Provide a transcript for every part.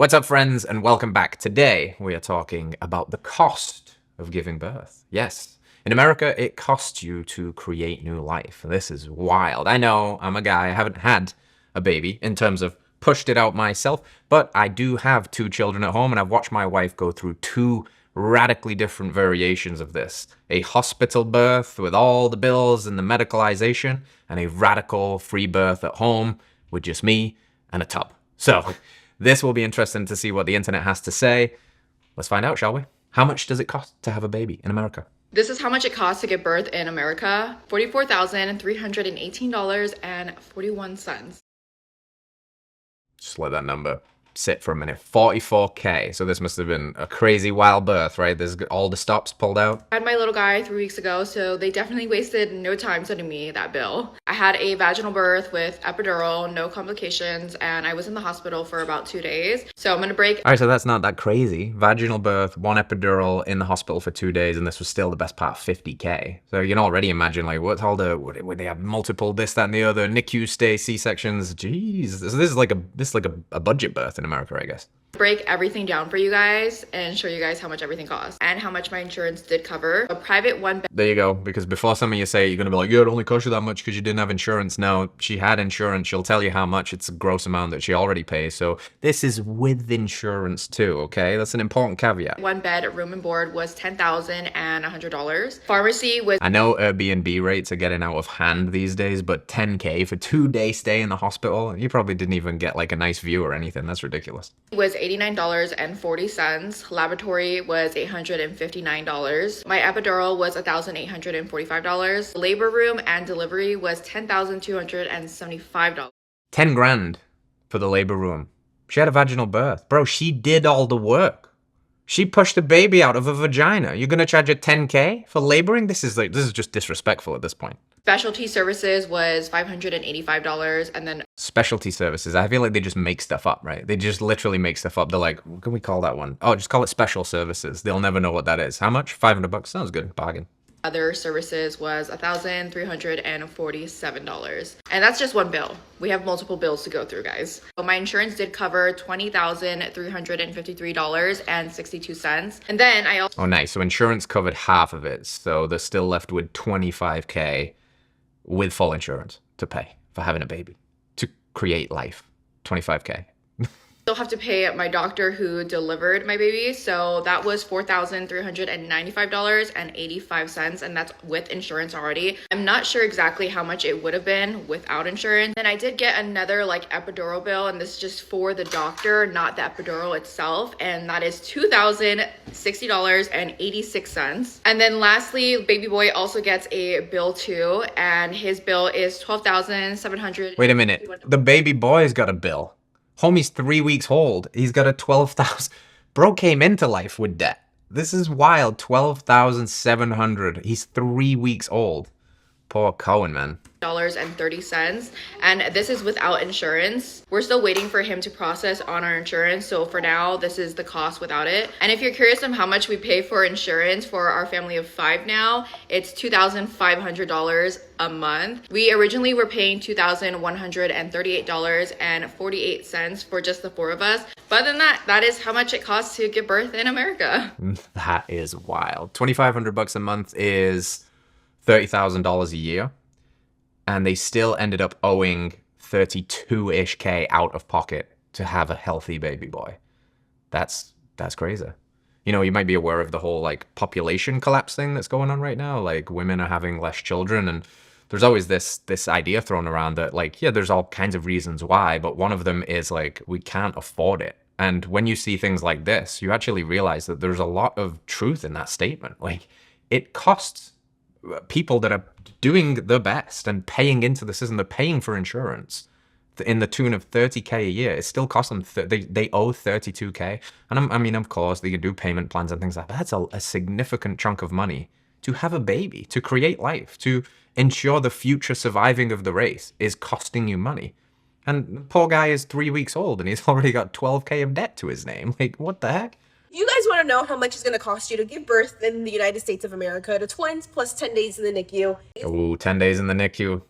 What's up, friends, and welcome back. Today, we are talking about the cost of giving birth. Yes, in America, it costs you to create new life. This is wild. I know, I'm a guy, I haven't had a baby in terms of pushed it out myself, but I do have 2 children at home, and I've watched my wife go through 2 radically different variations of this. A hospital birth with all the bills and the medicalization, and a radical free birth at home with just me and a tub. So, this will be interesting to see what the internet has to say. Let's find out, shall we? How much does it cost to have a baby in America? This is how much it costs to give birth in America. $44,318.41. Just let that number sit for a minute. 44K. So this must have been a crazy wild birth, right? There's all the stops pulled out. I had my little guy 3 weeks ago, so they definitely wasted no time sending me that bill. I had a vaginal birth with epidural, no complications, and I was in the hospital for about 2 days. So I'm gonna break. All right, so that's not that crazy. Vaginal birth, 1 epidural, in the hospital for 2 days, and this was still the best part, 50K. So you can already imagine, like, what's all the, would they have multiple this, that, and the other, NICU stay, C-sections? Jeez, this is like a budget birth in America, I guess. Break everything down for you guys and show you guys how much everything costs and how much my insurance did cover. A private one. There you go, because before some of you say, you're going to be like, yeah, it only cost you that much because you didn't have insurance. No, she had insurance. She'll tell you how much. It's a gross amount that she already pays. So this is with insurance too, okay? That's an important caveat. 1 bed, room and board was $10,100. Pharmacy was... I know Airbnb rates are getting out of hand these days, but 10K for 2-day stay in the hospital, you probably didn't even get like a nice view or anything. That's ridiculous. Was $89.40. Laboratory was $859. My epidural was $1,845. Labor room and delivery was $10,275. 10 grand for the labor room. She had a vaginal birth. Bro, she did all the work. She pushed the baby out of a vagina. You're gonna charge her 10K for laboring? This is just disrespectful at this point. Specialty services was $585, and then specialty services, I feel like they just make stuff up, right? They just literally make stuff up. They're like, what can we call that one? Oh, just call it special services. They'll never know what that is. How much? $500? Sounds good. Bargain. Other services was $1,347. And that's just one bill. We have multiple bills to go through, guys. So my insurance did cover $20,353.62. And then I also... Oh, nice. So insurance covered half of it. So they're still left with 25K with full insurance to pay for having a baby, to create life. 25K. Still have to pay my doctor who delivered my baby, so that was $4,395.85, and that's with insurance already. I'm not sure exactly how much it would have been without insurance. Then I did get another like epidural bill, and this is just for the doctor, not the epidural itself, and that is $2,060.86. And then lastly, baby boy also gets a bill too, and his bill is $12,700. Wait a minute, the baby boy's got a bill. Homie's 3 weeks old. He's got a 12,000. Bro came into life with debt. This is wild. 12,700. He's 3 weeks old. Poor Cohen, man. $30, and this is without insurance. We're still waiting for him to process on our insurance, so for now this is the cost without it. And if you're curious on how much we pay for insurance for our family of 5 now, it's $2,500 a month. We originally were paying $2,138.48 for just the 4 of us, but then that is how much it costs to give birth in America. That is wild. $2,500 a month is $30,000 a year. And they still ended up owing 32-ish K out of pocket to have a healthy baby boy. That's crazy. You know, you might be aware of the whole like population collapse thing that's going on right now. Like women are having less children, and there's always this idea thrown around that like, yeah, there's all kinds of reasons why, but one of them is like we can't afford it. And when you see things like this, you actually realize that there's a lot of truth in that statement. Like it costs people that are doing the best and paying into the system, they're paying for insurance in the tune of 30K a year. It still costs them, they owe 32K. And I mean, of course, they can do payment plans and things like that. That's a significant chunk of money to have a baby, to create life, to ensure the future surviving of the race is costing you money. And the poor guy is 3 weeks old and he's already got 12K of debt to his name. Like, what the heck? You guys want to know how much it's going to cost you to give birth in the United States of America to twins plus 10 days in the NICU? Ooh, 10 days in the NICU.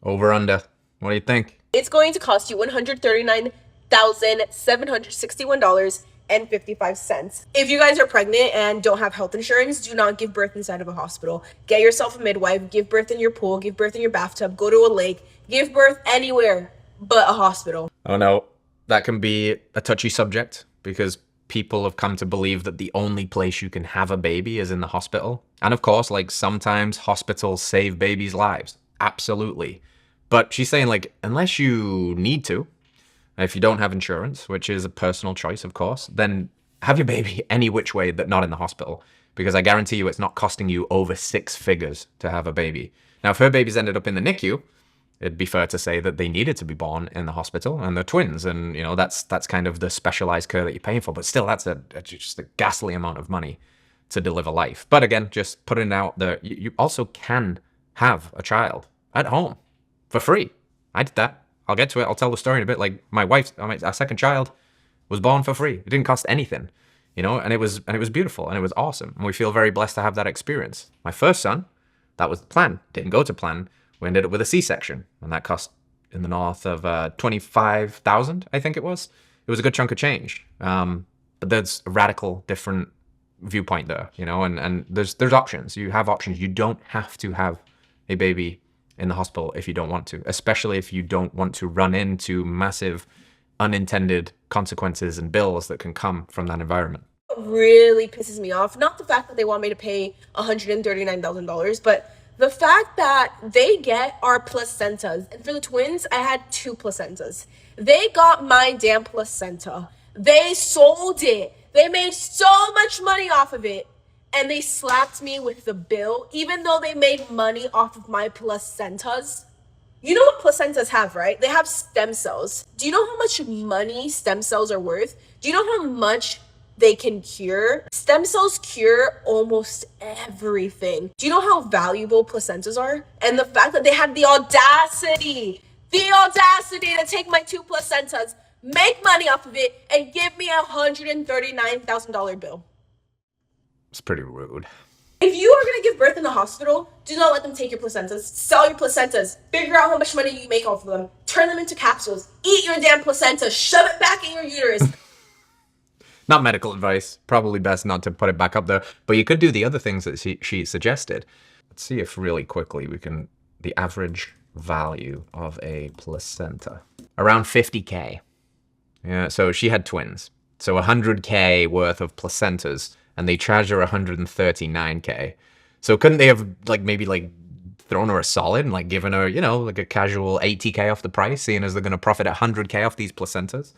Over, under. What do you think? It's going to cost you $139 $1,761.55. If you guys are pregnant and don't have health insurance, do not give birth inside of a hospital. Get yourself a midwife, give birth in your pool, give birth in your bathtub, go to a lake, give birth anywhere but a hospital. Oh no, that can be a touchy subject because people have come to believe that the only place you can have a baby is in the hospital. And of course, like, sometimes hospitals save babies' lives. Absolutely. But she's saying, like, unless you need to, if you don't have insurance, which is a personal choice, of course, then have your baby any which way but not in the hospital. Because I guarantee you it's not costing you over 6 figures to have a baby. Now, if her babies ended up in the NICU, it'd be fair to say that they needed to be born in the hospital, and they're twins, and you know that's kind of the specialized care that you're paying for. But still, that's just a ghastly amount of money to deliver life. But again, just putting out there, you also can have a child at home for free. I did that. I'll get to it. I'll tell the story in a bit. Like, my wife's, our second child was born for free. It didn't cost anything, you know, and it was beautiful and it was awesome, and we feel very blessed to have that experience. My first son, that was the plan. Didn't go to plan. We ended up with a C-section, and that cost in the north of $25,000, I think it was. It was a good chunk of change. But there's a radical different viewpoint there, you know, and there's options. You have options. You don't have to have a baby in the hospital if you don't want to, especially if you don't want to run into massive unintended consequences and bills that can come from that environment. What really pisses me off, not the fact that they want me to pay $139,000, but the fact that they get our placentas. And for the twins, I had 2 placentas. They got my damn placenta. They sold it. They made so much money off of it. And they slapped me with the bill, even though they made money off of my placentas. You know what placentas have, right? They have stem cells. Do you know how much money stem cells are worth? Do you know how much they can cure? Stem cells cure almost everything. Do you know how valuable placentas are? And the fact that they had the audacity to take my 2 placentas, make money off of it, and give me a $139,000 bill. It's pretty rude. If you are going to give birth in the hospital, do not let them take your placentas. Sell your placentas. Figure out how much money you make off of them. Turn them into capsules. Eat your damn placenta. Shove it back in your uterus. Not medical advice. Probably best not to put it back up there. But you could do the other things that she suggested. Let's see if really quickly we can... The average value of a placenta. Around 50K. Yeah, so she had twins. So 100K worth of placentas. And they charged her 139K. So couldn't they have maybe thrown her a solid and given her, you know, a casual 80K off the price, seeing as they're going to profit 100K off these placentas?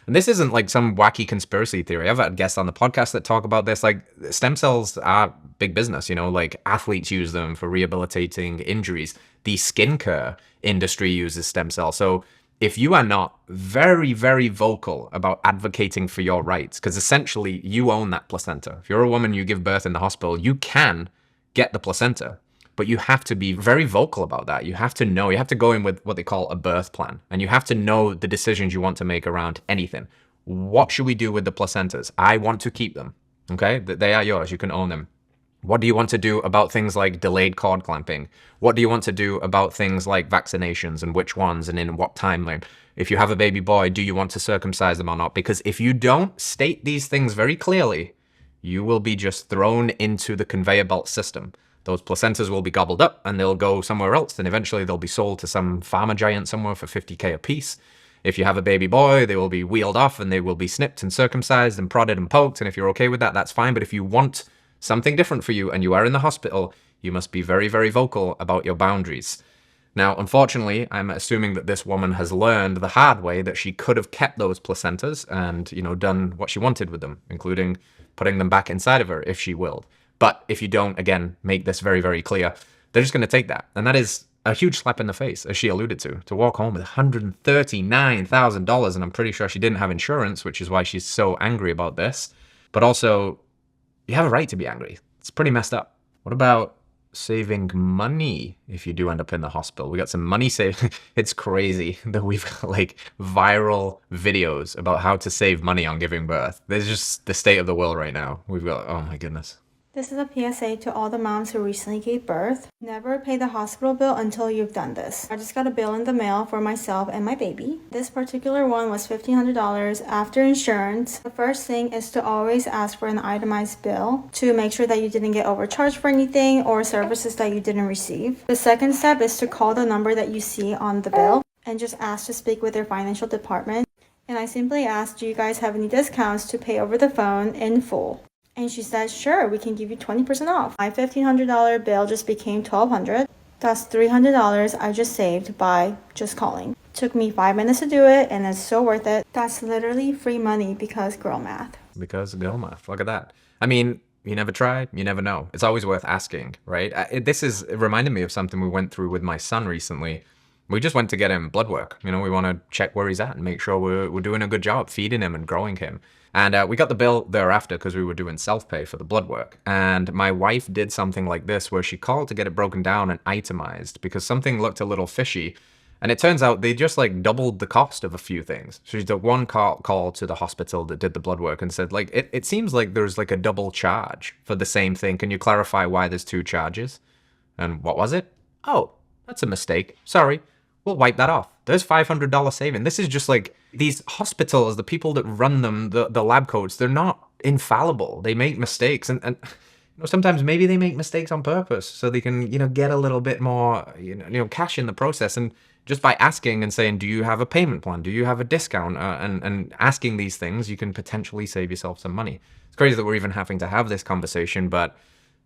And this isn't some wacky conspiracy theory. I've had guests on the podcast that talk about this. Stem cells are big business, you know, athletes use them for rehabilitating injuries. The skincare industry uses stem cells. So if you are not very, very vocal about advocating for your rights, because essentially you own that placenta. If you're a woman, you give birth in the hospital, you can get the placenta, but you have to be very vocal about that. You have to know, you have to go in with what they call a birth plan, and you have to know the decisions you want to make around anything. What should we do with the placentas? I want to keep them, okay? They are yours, you can own them. What do you want to do about things like delayed cord clamping? What do you want to do about things like vaccinations and which ones and in what timeline? If you have a baby boy, do you want to circumcise them or not? Because if you don't state these things very clearly, you will be just thrown into the conveyor belt system. Those placentas will be gobbled up and they'll go somewhere else, and eventually they'll be sold to some pharma giant somewhere for 50K a piece. If you have a baby boy, they will be wheeled off and they will be snipped and circumcised and prodded and poked, and if you're okay with that, that's fine. But if you want something different for you and you are in the hospital, you must be very, very vocal about your boundaries. Now, unfortunately, I'm assuming that this woman has learned the hard way that she could have kept those placentas and, you know, done what she wanted with them, including putting them back inside of her if she willed. But if you don't, again, make this very, very clear, they're just going to take that. And that is a huge slap in the face, as she alluded to walk home with $139,000. And I'm pretty sure she didn't have insurance, which is why she's so angry about this. But also, you have a right to be angry. It's pretty messed up. What about saving money if you do end up in the hospital? We got some money saving. It's crazy that we've got viral videos about how to save money on giving birth. There's just the state of the world right now. We've got, oh my goodness. This is a PSA to all the moms who recently gave birth. Never pay the hospital bill until you've done this. I just got a bill in the mail for myself and my baby. This particular one was $1,500 after insurance. The first thing is to always ask for an itemized bill to make sure that you didn't get overcharged for anything or services that you didn't receive. The second step is to call the number that you see on the bill and just ask to speak with their financial department. And I simply asked, do you guys have any discounts to pay over the phone in full? And she said, sure, we can give you 20% off. My $1,500 bill just became $1,200. That's $300 I just saved by just calling. Took me 5 minutes to do it, and it's so worth it. That's literally free money because girl math. Because girl math. Look at that. I mean, you never try, you never know. It's always worth asking, right? It reminded me of something we went through with my son recently. We just went to get him blood work. You know, we want to check where he's at and make sure we're doing a good job feeding him and growing him. And we got the bill thereafter because we were doing self-pay for the blood work. And my wife did something like this where she called to get it broken down and itemized because something looked a little fishy. And it turns out they just like doubled the cost of a few things. So she did one call to the hospital that did the blood work and said, like, it seems like there's like a double charge for the same thing. Can you clarify why there's two charges? And what was it? Oh, that's a mistake. Sorry. We'll wipe that off. There's $500 saving. This is just like these hospitals, the people that run them, the lab coats, they're not infallible. They make mistakes. And you know, sometimes maybe they make mistakes on purpose so they can, you know, get a little bit more, cash in the process. And just by asking and saying, do you have a payment plan? Do you have a discount? And asking these things, you can potentially save yourself some money. It's crazy that we're even having to have this conversation, but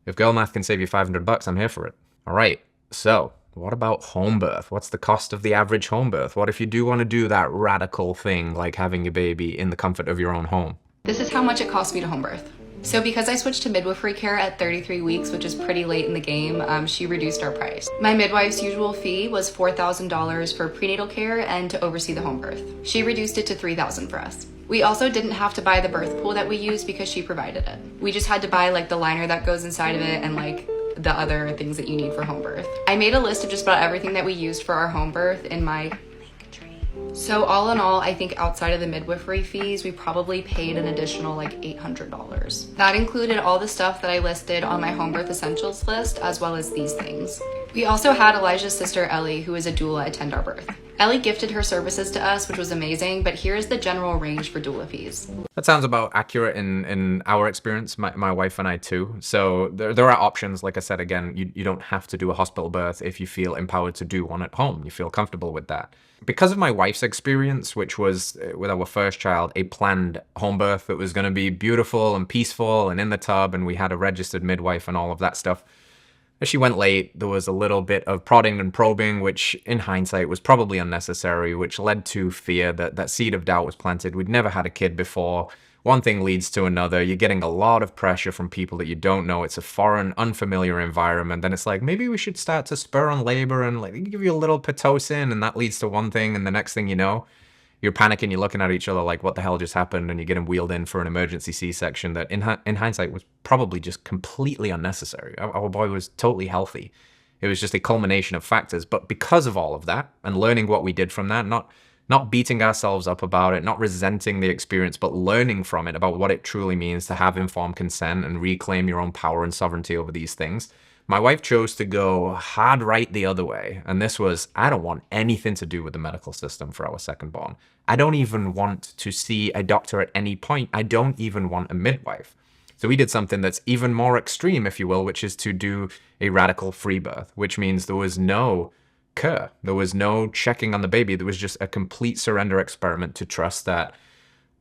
if girl math can save you $500, I'm here for it. All right. So what about home birth? What's the cost of the average home birth? What if you do want to do that radical thing like having your baby in the comfort of your own home? This is how much it cost me to home birth. So because I switched to midwifery care at 33 weeks, which is pretty late in the game, she reduced our price. My midwife's usual fee was $4,000 for prenatal care and to oversee the home birth. She reduced it to $3,000 for us. We also didn't have to buy the birth pool that we used because she provided it. We just had to buy like the liner that goes inside of it and like the other things that you need for home birth. I made a list of just about everything that we used for our home birth in my So all in all, I think outside of the midwifery fees, we probably paid an additional like $800. That included all the stuff that I listed on my home birth essentials list, as well as these things. We also had Elijah's sister Ellie, who is a doula, attend our birth. Ellie gifted her services to us, which was amazing, but here's the general range for doula fees. That sounds about accurate in our experience, my wife and I too. So there are options. Like I said, again, you don't have to do a hospital birth if you feel empowered to do one at home. You feel comfortable with that. Because of my wife's experience, which was with our first child, a planned home birth that was going to be beautiful and peaceful and in the tub, and we had a registered midwife and all of that stuff. As she went late, there was a little bit of prodding and probing, which in hindsight was probably unnecessary, which led to fear that seed of doubt was planted. We'd never had a kid before. One thing leads to another. You're getting a lot of pressure from people that you don't know. It's a foreign, unfamiliar environment. Then it's like, maybe we should start to spur on labor and like give you a little Pitocin, and that leads to one thing. And the next thing you know, you're panicking, you're looking at each other like, what the hell just happened? And you're getting wheeled in for an emergency C-section that in hindsight was probably just completely unnecessary. Our boy was totally healthy. It was just a culmination of factors. But because of all of that and learning what we did from that, not beating ourselves up about it, not resenting the experience, but learning from it about what it truly means to have informed consent and reclaim your own power and sovereignty over these things, my wife chose to go hard right the other way. And this was, I don't want anything to do with the medical system for our second born. I don't even want to see a doctor at any point. I don't even want a midwife. So we did something that's even more extreme, if you will, which is to do a radical free birth, which means there was no care. There was no checking on the baby. There was just a complete surrender experiment to trust that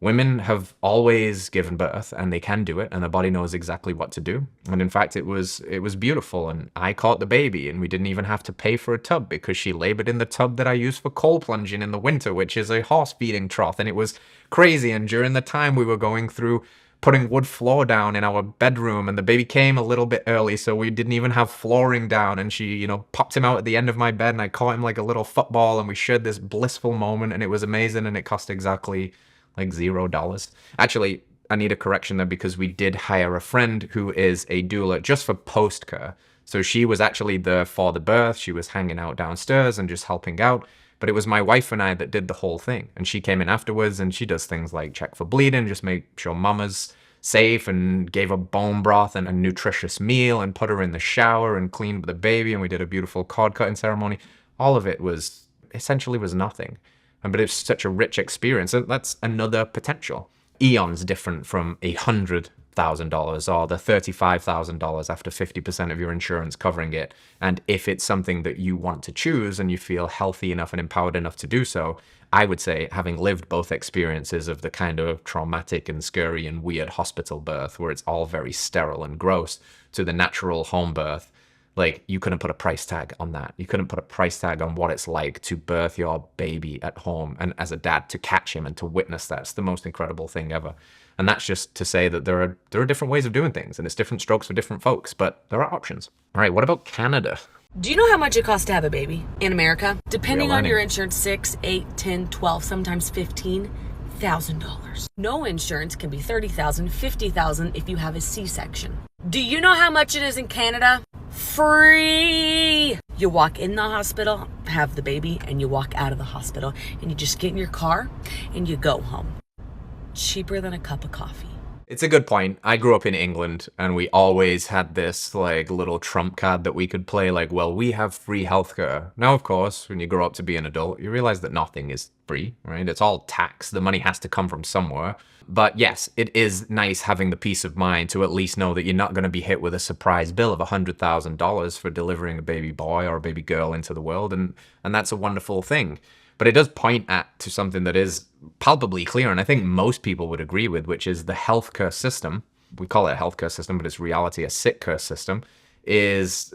women have always given birth and they can do it and the body knows exactly what to do. And in fact, it was beautiful. And I caught the baby and we didn't even have to pay for a tub because she labored in the tub that I use for coal plunging in the winter, which is a horse feeding trough. And it was crazy. And during the time we were going through putting wood floor down in our bedroom, and the baby came a little bit early, so we didn't even have flooring down, and she, popped him out at the end of my bed and I caught him like a little football and we shared this blissful moment and it was amazing, and it cost exactly like $0. Actually, I need a correction there because we did hire a friend who is a doula just for post-care. So she was actually there for the birth. She was hanging out downstairs and just helping out. But it was my wife and I that did the whole thing. And she came in afterwards and she does things like check for bleeding, just make sure mama's safe and gave her bone broth and a nutritious meal and put her in the shower and cleaned the baby, and we did a beautiful cord cutting ceremony. All of it was essentially was nothing. But it's such a rich experience, and that's another potential. Eons different from $100,000 or the $35,000 after 50% of your insurance covering it. And if it's something that you want to choose and you feel healthy enough and empowered enough to do so, I would say, having lived both experiences of the kind of traumatic and scary and weird hospital birth where it's all very sterile and gross to the natural home birth, like, you couldn't put a price tag on that. You couldn't put a price tag on what it's like to birth your baby at home, and as a dad, to catch him and to witness that. It's the most incredible thing ever. And that's just to say that there are different ways of doing things, and it's different strokes for different folks, but there are options. All right, what about Canada? Do you know how much it costs to have a baby in America? Depending on your learning. insurance, 6, 8, 10, 12, sometimes $15,000. No insurance can be $30,000, $50,000 if you have a C-section. Do you know how much it is in Canada? Free! You walk in the hospital, have the baby, and you walk out of the hospital, and you just get in your car and you go home. Cheaper than a cup of coffee. It's a good point. I grew up in England, and we always had this like little trump card that we could play, like, well, we have free healthcare. Now, of course, when you grow up to be an adult, you realize that nothing is free, right? It's all tax. The money has to come from somewhere. But yes, it is nice having the peace of mind to at least know that you're not going to be hit with a surprise bill of $100,000 for delivering a baby boy or a baby girl into the world, and that's a wonderful thing. But it does point to something that is palpably clear, and I think most people would agree with, which is the healthcare system. We call it a healthcare system, but it's reality a sick care system, is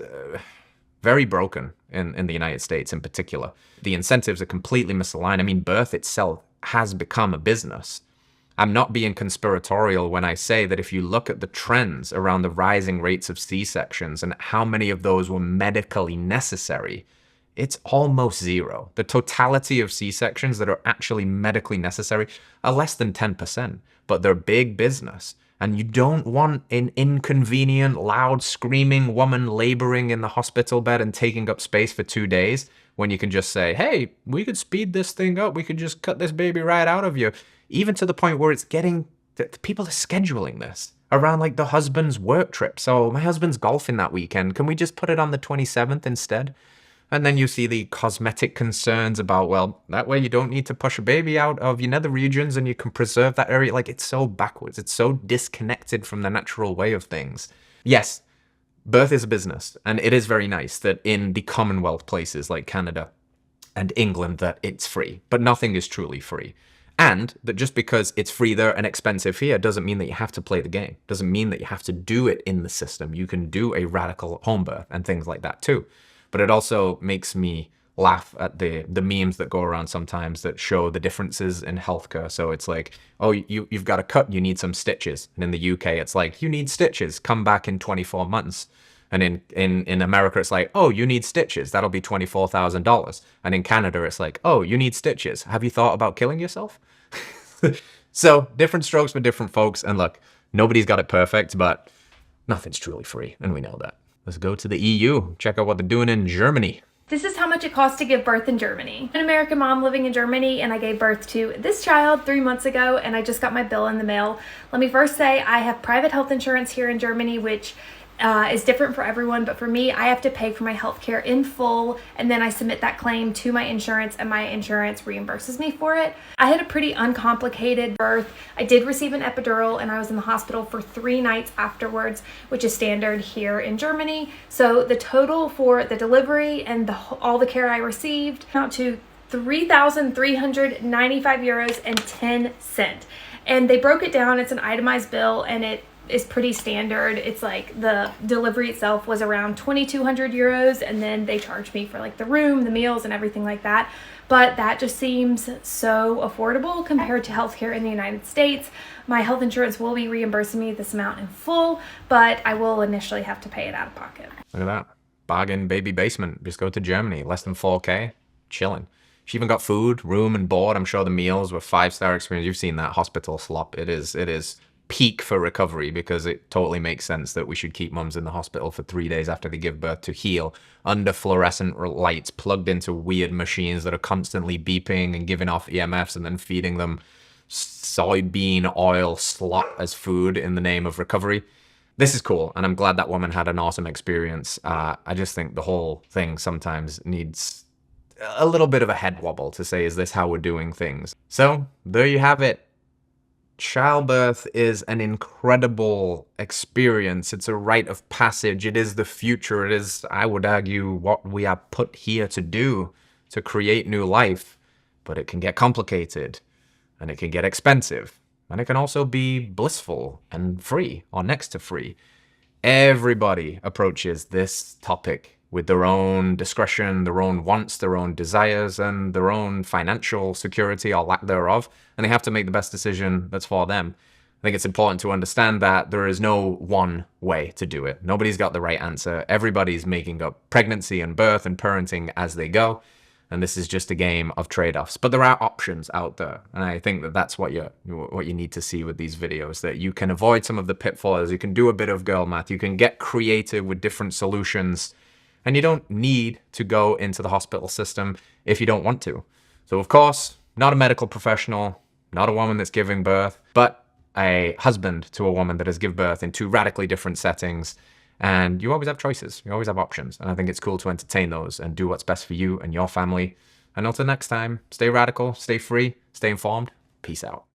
very broken in the United States in particular. The incentives are completely misaligned. I mean, birth itself has become a business. I'm not being conspiratorial when I say that if you look at the trends around the rising rates of C-sections and how many of those were medically necessary, it's almost zero. The totality of C-sections that are actually medically necessary are less than 10%, but they're big business. And you don't want an inconvenient, loud, screaming woman laboring in the hospital bed and taking up space for 2 days when you can just say, hey, we could speed this thing up. We could just cut this baby right out of you. Even to the point where it's getting, people are scheduling this around like the husband's work trip. So my husband's golfing that weekend. Can we just put it on the 27th instead? And then you see the cosmetic concerns about, well, that way you don't need to push a baby out of your nether regions and you can preserve that area. Like, it's so backwards. It's so disconnected from the natural way of things. Yes, birth is a business. And it is very nice that in the Commonwealth places like Canada and England that it's free. But nothing is truly free. And that just because it's free there and expensive here doesn't mean that you have to play the game. Doesn't mean that you have to do it in the system. You can do a radical home birth and things like that too. But it also makes me laugh at the memes that go around sometimes that show the differences in healthcare. So it's like, oh, you've got a cut, you need some stitches. And in the UK, it's like, you need stitches, come back in 24 months. And in America, it's like, oh, you need stitches, that'll be $24,000. And in Canada, it's like, oh, you need stitches. Have you thought about killing yourself? So different strokes for different folks. And look, nobody's got it perfect, but nothing's truly free. And we know that. Let's go to the EU. Check out what they're doing in Germany. This is how much it costs to give birth in Germany. I'm an American mom living in Germany, and I gave birth to this child 3 months ago, and I just got my bill in the mail. Let me first say I have private health insurance here in Germany, which is different for everyone, but for me, I have to pay for my health care in full, and then I submit that claim to my insurance, and my insurance reimburses me for it. I had a pretty uncomplicated birth. I did receive an epidural, and I was in the hospital for 3 nights afterwards, which is standard here in Germany. So the total for the delivery and all the care I received out to 3,395 euros and 10 cents. And they broke it down. It's an itemized bill, and it is pretty standard. It's like the delivery itself was around 2,200 euros, and then they charged me for like the room, the meals, and everything like that. But that just seems so affordable compared to healthcare in the United States. My health insurance will be reimbursing me this amount in full, but I will initially have to pay it out of pocket. Look at that. Bargain baby basement. Just go to Germany. Less than 4K. Chilling. She even got food, room, and board. I'm sure the meals were 5-star experience. You've seen that hospital slop. It is peak for recovery, because it totally makes sense that we should keep mums in the hospital for 3 days after they give birth to heal under fluorescent lights plugged into weird machines that are constantly beeping and giving off EMFs and then feeding them soybean oil slop as food in the name of recovery. This is cool, and I'm glad that woman had an awesome experience. I just think the whole thing sometimes needs a little bit of a head wobble to say, is this how we're doing things? So there you have it. Childbirth is an incredible experience. It's a rite of passage. It is the future. It is, I would argue, what we are put here to do, to create new life. But it can get complicated, and it can get expensive, and it can also be blissful and free, or next to free. Everybody approaches this topic with their own discretion, their own wants, their own desires, and their own financial security or lack thereof, and they have to make the best decision that's for them. I think it's important to understand that there is no one way to do it. Nobody's got the right answer. Everybody's making up pregnancy and birth and parenting as they go, and this is just a game of trade-offs. But there are options out there, and I think that that's what you need to see with these videos, that you can avoid some of the pitfalls, you can do a bit of girl math, you can get creative with different solutions, and you don't need to go into the hospital system if you don't want to. So of course, not a medical professional, not a woman that's giving birth, but a husband to a woman that has given birth in two radically different settings. And you always have choices, you always have options. And I think it's cool to entertain those and do what's best for you and your family. And until next time, stay radical, stay free, stay informed. Peace out.